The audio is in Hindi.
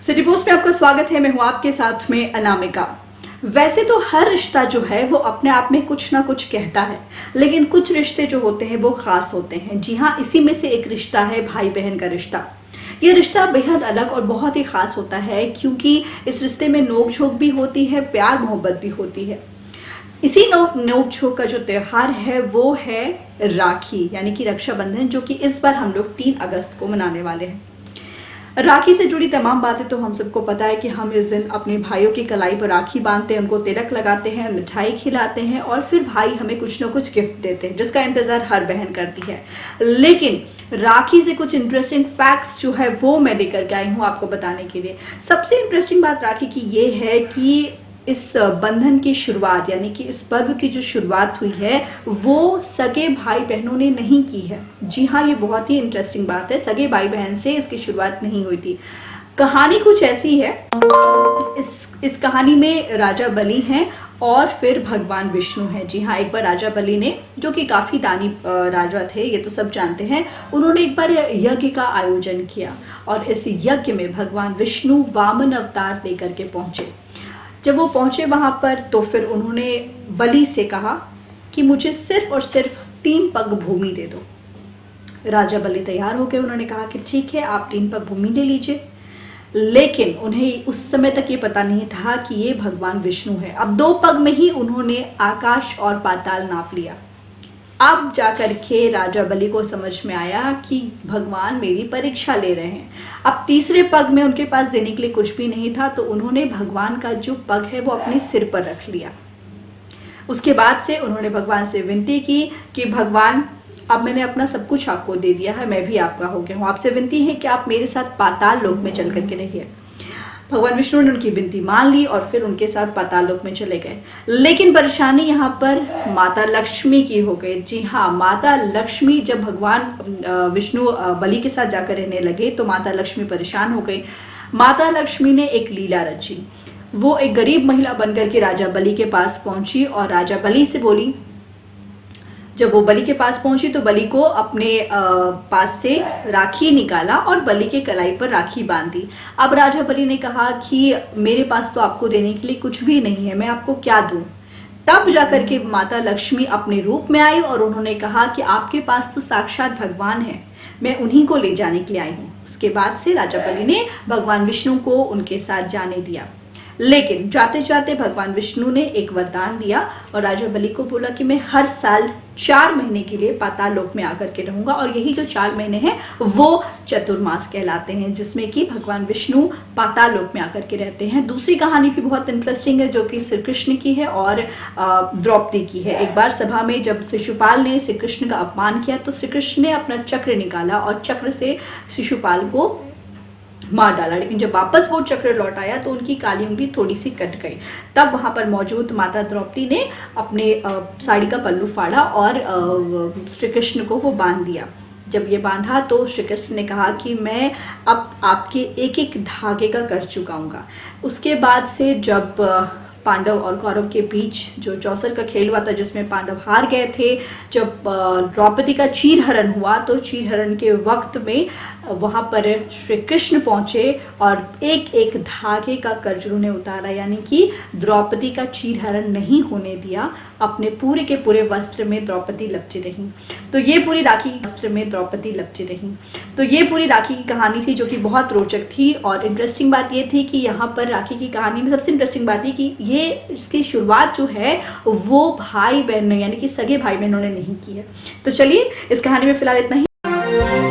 सिटी पोस्ट में आपका स्वागत है। मैं हूं आपके साथ में अनामिका। वैसे तो हर रिश्ता जो है वो अपने आप में कुछ ना कुछ कहता है, लेकिन कुछ रिश्ते जो होते हैं वो खास होते हैं। जी हाँ, इसी में से एक रिश्ता है भाई बहन का रिश्ता। ये रिश्ता बेहद अलग और बहुत ही खास होता है, क्योंकि इस रिश्ते में नोक झोंक भी होती है, प्यार मोहब्बत भी होती है। इसी नोक झोंक का जो त्यौहार है वो है राखी, यानी कि रक्षाबंधन, जो कि इस बार हम लोग 3 अगस्त को मनाने वाले हैं। राखी से जुड़ी तमाम बातें तो हम सबको पता है कि हम इस दिन अपने भाइयों की कलाई पर राखी बांधते हैं, उनको तिलक लगाते हैं, मिठाई खिलाते हैं और फिर भाई हमें कुछ ना कुछ गिफ्ट देते हैं, जिसका इंतजार हर बहन करती है। लेकिन राखी से कुछ इंटरेस्टिंग फैक्ट्स जो है वो मैं लेकर के आई हूँ आपको बताने के लिए। सबसे इंटरेस्टिंग बात राखी की ये है कि इस बंधन की शुरुआत, यानी कि इस पर्व की जो शुरुआत हुई है वो सगे भाई बहनों ने नहीं की है। जी हाँ, ये बहुत ही इंटरेस्टिंग बात है। सगे भाई बहन से इसकी शुरुआत नहीं हुई थी। कहानी कुछ ऐसी है। इस कहानी में राजा बलि हैं और फिर भगवान विष्णु हैं। जी हाँ, एक बार राजा बलि ने, जो कि काफ़ी दानी राजा थे, ये तो सब जानते हैं, उन्होंने एक बार यज्ञ का आयोजन किया और इस यज्ञ में भगवान विष्णु वामन अवतार लेकर के पहुँचे। जब वो पहुंचे वहां पर तो फिर उन्होंने बलि से कहा कि मुझे सिर्फ और सिर्फ 3 पग भूमि दे दो। राजा बलि तैयार हो गए। उन्होंने कहा कि ठीक है, आप 3 पग भूमि ले लीजिए। लेकिन उन्हें उस समय तक ये पता नहीं था कि ये भगवान विष्णु है। अब 2 पग में ही उन्होंने आकाश और पाताल नाप लिया। अब जाकर के राजा बलि को समझ में आया कि भगवान मेरी परीक्षा ले रहे हैं। अब तीसरे पग में उनके पास देने के लिए कुछ भी नहीं था, तो उन्होंने भगवान का जो पग है वो अपने सिर पर रख लिया। उसके बाद से उन्होंने भगवान से विनती की कि भगवान, अब मैंने अपना सब कुछ आपको दे दिया है, मैं भी आपका हो गया हूँ। आपसे विनती है कि आप मेरे साथ पाताल लोक में चल करके रहिए। भगवान विष्णु ने उनकी विनती मान ली और फिर उनके साथ पाताल लोक में चले गए। लेकिन परेशानी यहाँ पर माता लक्ष्मी की हो गई। जी हाँ, माता लक्ष्मी, जब भगवान विष्णु बलि के साथ जाकर रहने लगे तो माता लक्ष्मी परेशान हो गई। माता लक्ष्मी ने एक लीला रची। वो एक गरीब महिला बनकर के राजा बलि के पास पहुंची और राजा बलि से बोली। जब वो बलि के पास पहुंची तो बलि को अपने पास से राखी निकाला और बलि के कलाई पर राखी बांधी। अब राजा बलि ने कहा कि मेरे पास तो आपको देने के लिए कुछ भी नहीं है, मैं आपको क्या दूं। तब जाकर के माता लक्ष्मी अपने रूप में आई और उन्होंने कहा कि आपके पास तो साक्षात भगवान है, मैं उन्हीं को ले जाने के लिए आई हूँ। उसके बाद से राजा बलि ने भगवान विष्णु को उनके साथ जाने दिया। लेकिन जाते जाते भगवान विष्णु ने एक वरदान दिया और राजा बलि को बोला कि मैं हर साल 4 महीने के लिए पाताल लोक में आकर के रहूंगा। और यही जो 4 महीने हैं वो चतुर्मास कहलाते हैं, जिसमें कि भगवान विष्णु पाताल लोक में आकर के रहते हैं। दूसरी कहानी भी बहुत इंटरेस्टिंग है, जो कि श्री कृष्ण की है और द्रौपदी की है। एक बार सभा में जब शिशुपाल ने श्री कृष्ण का अपमान किया तो श्री कृष्ण ने अपना चक्र निकाला और चक्र से शिशुपाल को मार डाला। लेकिन जब वापस वो चक्र लौट आया तो उनकी काली उंगली थोड़ी सी कट गई। तब वहां पर मौजूद माता द्रौपदी ने अपने साड़ी का पल्लू फाड़ा और श्री कृष्ण को वो बांध दिया। जब ये बांधा तो श्री कृष्ण ने कहा कि मैं अब आपके एक एक धागे का कर चुकाऊंगा। उसके बाद से जब पांडव और कौरव के बीच जो चौसर का खेल हुआ था, जिसमें पांडव हार गए थे, जब द्रौपदी का चीरहरण हुआ तो चीरहरण के वक्त में वहाँ पर श्री कृष्ण पहुँचे और एक एक धागे का कर्ज उन्हें उतारा, यानी कि द्रौपदी का चीरहरण नहीं होने दिया। अपने पूरे के पूरे वस्त्र में द्रौपदी लपटी रही। तो ये पूरी राखी वस्त्र में द्रौपदी लपटी रही। तो ये पूरी राखी की कहानी थी, जो कि बहुत रोचक थी। और इंटरेस्टिंग बात ये थी कि यहाँ पर राखी की कहानी में सबसे इंटरेस्टिंग बात थी कि ये इसकी शुरुआत जो है वो भाई बहनों, यानी कि सगे भाई बहनों ने नहीं की है। तो चलिए, इस कहानी में फिलहाल इतना ही।